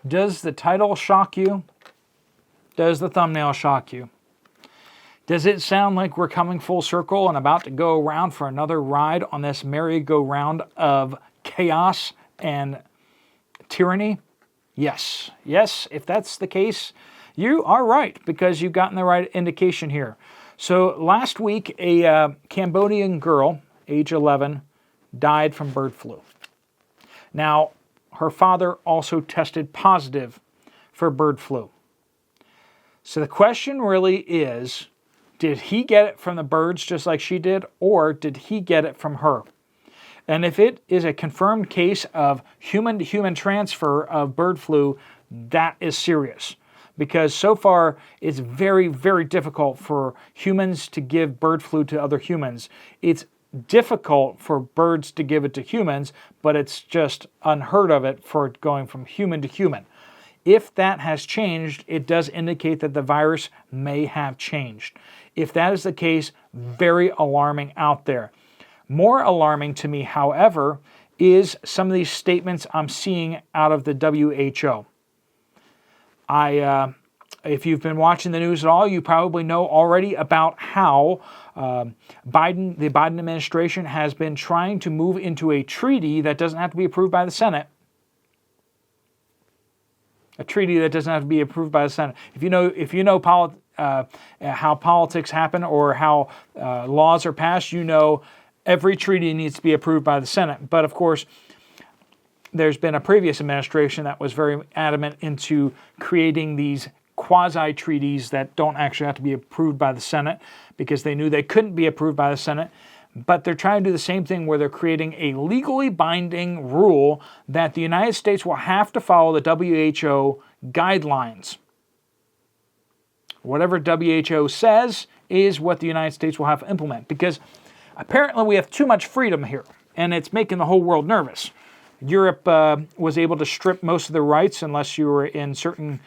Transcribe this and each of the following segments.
Does the title shock you? Does the thumbnail shock you? Does it sound like we're coming full circle and about to go around for another ride on this merry-go-round of chaos and tyranny? Yes. Yes, if that's the case, you are right, because you've gotten the right indication here. So last week, a Cambodian girl, age 11, died from bird flu. Now, her father also tested positive for bird flu. So the question really is, did he get it from the birds just like she did, or did he get it from her? And if it is a confirmed case of human-to-human transfer of bird flu, that is serious. Because so far, it's very, very difficult for humans to give bird flu to other humans. It's difficult for birds to give it to humans, but it's just unheard of it for it going from human to human. If that has changed, it does indicate that the virus may have changed. If that is the case, very alarming out there. More alarming to me, however, is some of these statements I'm seeing out of the WHO. If you've been watching the news at all, you probably know already about how the Biden administration has been trying to move into a treaty that doesn't have to be approved by the Senate. A treaty that doesn't have to be approved by the Senate. If you know how politics happen or how laws are passed, you know every treaty needs to be approved by the Senate. But of course, there's been a previous administration that was very adamant into creating these quasi-treaties that don't actually have to be approved by the Senate because they knew they couldn't be approved by the Senate. But they're trying to do the same thing where they're creating a legally binding rule that the United States will have to follow the WHO guidelines. Whatever WHO says is what the United States will have to implement, because apparently we have too much freedom here, and it's making the whole world nervous. Europe was able to strip most of their rights, unless you were in certain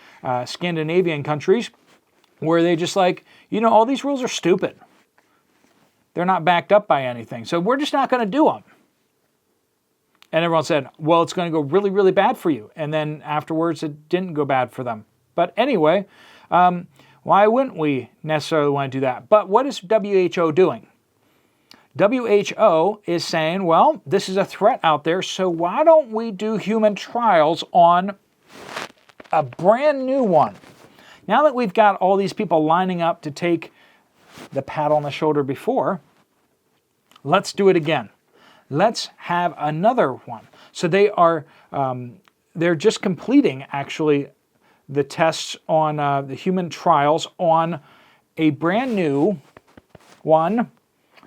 Scandinavian countries, where they just all these rules are stupid. They're not backed up by anything, so we're just not going to do them. And everyone said, well, it's going to go really, really bad for you. And then afterwards, it didn't go bad for them. But anyway, why wouldn't we necessarily want to do that? But what is WHO doing? WHO is saying, well, this is a threat out there, so why don't we do human trials on a brand new one? Now that we've got all these people lining up to take the pat on the shoulder before, let's do it again. Let's have another one. So they're just completing, actually, the tests on the human trials on a brand new one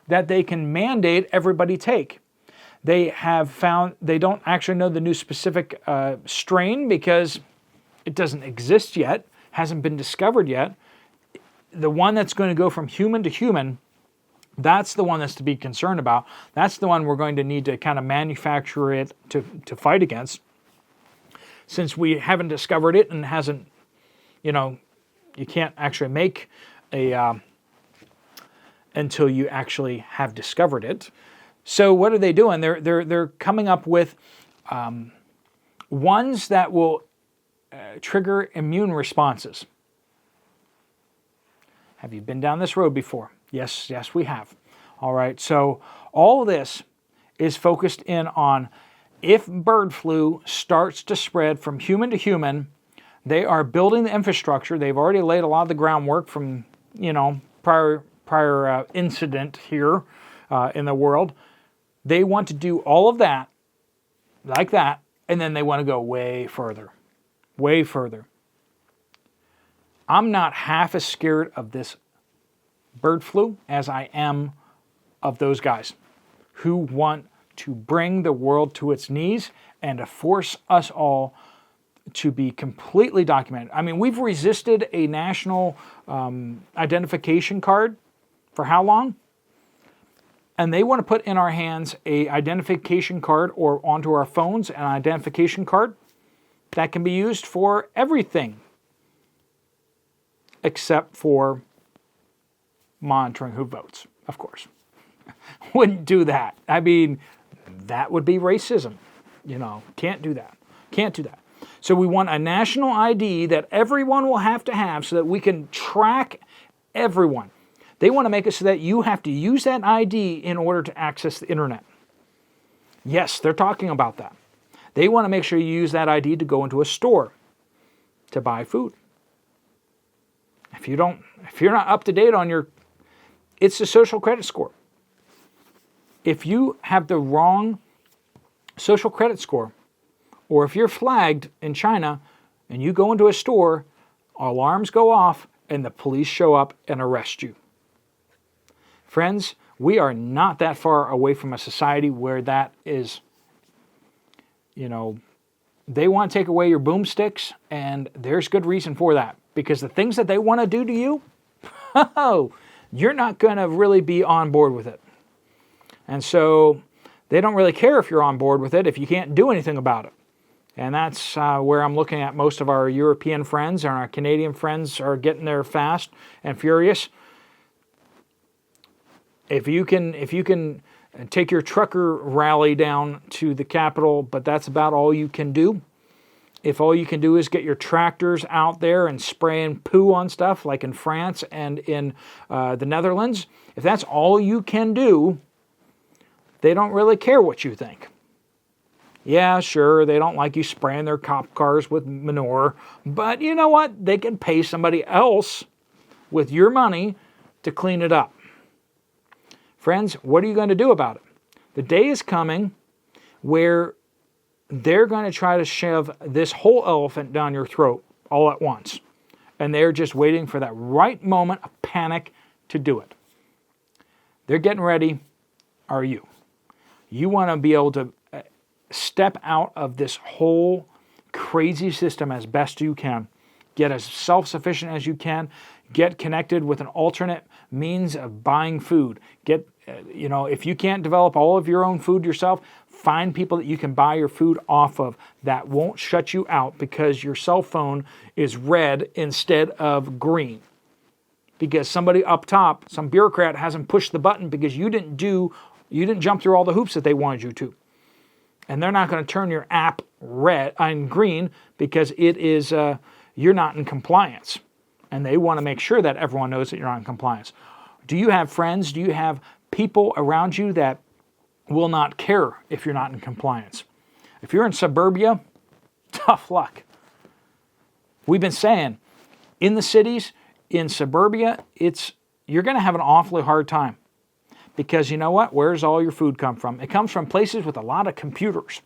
that they can mandate everybody take. They have found, they don't actually know the new specific strain because it doesn't exist yet, hasn't been discovered yet. The one that's going to go from human to human, that's the one that's to be concerned about. That's the one we're going to need to kind of manufacture it to fight against. Since we haven't discovered it and hasn't, you can't actually make a until you actually have discovered it. So what are they doing? They're coming up with ones that will trigger immune responses. Have you been down this road before? Yes, we have. All right, so all this is focused in on if bird flu starts to spread from human to human, they are building the infrastructure. They've already laid a lot of the groundwork from, prior incident here in the world. They want to do all of that, like that, and then they want to go way further. Way further. I'm not half as scared of this bird flu as I am of those guys who want to bring the world to its knees and to force us all to be completely documented. I mean, we've resisted a national identification card for how long? And they want to put in our hands a identification card, or onto our phones an identification card that can be used for everything except for monitoring who votes, of course. Wouldn't do that. I mean, that would be racism. Can't do that. Can't do that. So we want a national ID that everyone will have to have so that we can track everyone. They want to make it so that you have to use that ID in order to access the internet. Yes, they're talking about that. They want to make sure you use that ID to go into a store to buy food. If you're not up to date on it's the social credit score. If you have the wrong social credit score, or if you're flagged in China and you go into a store, alarms go off and the police show up and arrest you. Friends, we are not that far away from a society where that is, they want to take away your boomsticks, and there's good reason for that. Because the things that they want to do to you, you're not going to really be on board with it. And so they don't really care if you're on board with it if you can't do anything about it. And that's where I'm looking at most of our European friends and our Canadian friends are getting there fast and furious. If you can take your trucker rally down to the Capitol, but that's about all you can do. If all you can do is get your tractors out there and spraying poo on stuff like in France and in the Netherlands, if that's all you can do, they don't really care what you think. Yeah, sure, they don't like you spraying their cop cars with manure, but you know what? They can pay somebody else with your money to clean it up. Friends, what are you going to do about it? The day is coming where they're going to try to shove this whole elephant down your throat all at once. And they're just waiting for that right moment of panic to do it. They're getting ready. Are you? You want to be able to step out of this whole crazy system as best you can. Get as self-sufficient as you can. Get connected with an alternate means of buying food. If you can't develop all of your own food yourself, find people that you can buy your food off of that won't shut you out because your cell phone is red instead of green. Because somebody up top, some bureaucrat hasn't pushed the button because you didn't jump through all the hoops that they wanted you to. And they're not going to turn your app red and green because it is you're not in compliance. And they want to make sure that everyone knows that you're not in compliance. Do you have friends? Do you have people around you that will not care if you're not in compliance? If you're in suburbia, tough luck. We've been saying, in the cities, in suburbia, you're going to have an awfully hard time. Because you know what? Where's all your food come from? It comes from places with a lot of computers.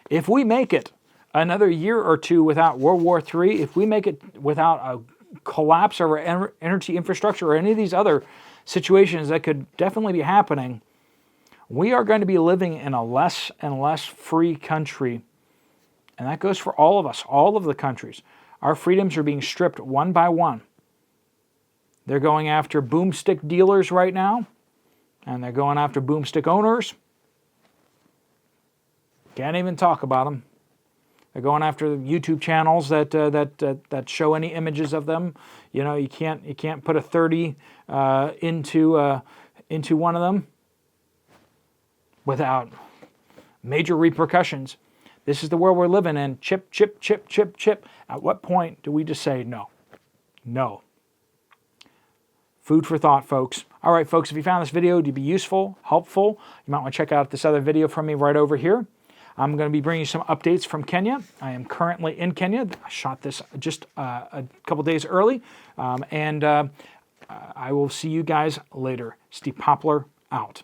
If we make it another year or two without World War III, if we make it without a collapse of our energy infrastructure or any of these other situations that could definitely be happening, we are going to be living in a less and less free country. And that goes for all of us, all of the countries. Our freedoms are being stripped one by one. They're going after boomstick dealers right now. And they're going after boomstick owners. Can't even talk about them. They're going after YouTube channels that show any images of them. You can't put a 30 into one of them without major repercussions. This is the world we're living in. Chip, chip, chip, chip, chip. At what point do we just say no? No. Food for thought, folks. All right, folks, if you found this video to be useful, helpful, you might want to check out this other video from me right over here. I'm going to be bringing you some updates from Kenya. I am currently in Kenya. I shot this just a couple days early. I will see you guys later. Steve Poplar, out.